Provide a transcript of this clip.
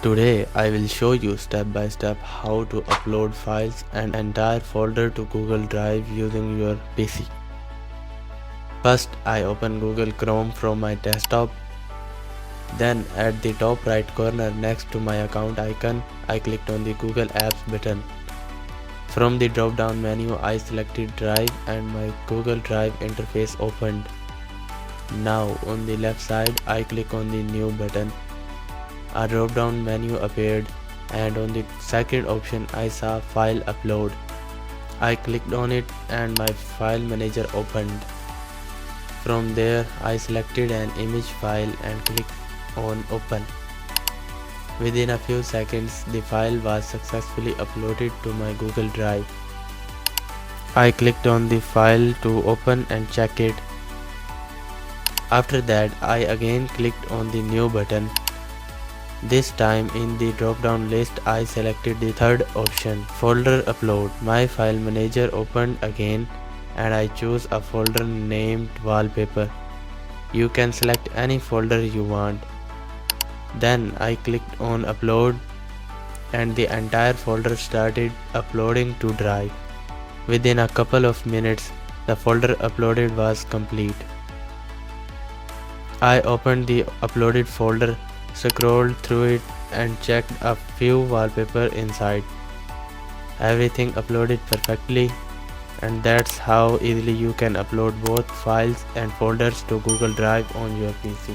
Today I will show you step by step how to upload files and entire folder to Google Drive using your PC. First I open Google Chrome from my desktop. Then at the top right corner next to my account icon, I clicked on the Google Apps button. From the drop down menu I selected Drive and my Google Drive interface opened. Now on the left side I click on the New button. A drop down menu appeared and on the second option I saw File Upload. I clicked on it and my file manager opened. From there I selected an image file and clicked on Open. Within a few seconds the file was successfully uploaded to my Google Drive. I clicked on the file to open and check it. After that I again clicked on the New button. This time in the drop down list I selected the third option, Folder Upload. My file manager opened again and I chose a folder named Wallpaper. You can select any folder you want. Then I clicked on Upload and the entire folder started uploading to Drive. Within a couple of minutes the folder uploaded was complete. I opened the uploaded folder, scrolled through it and checked a few wallpapers inside. Everything uploaded perfectly, and that's how easily you can upload both files and folders to Google Drive on your PC.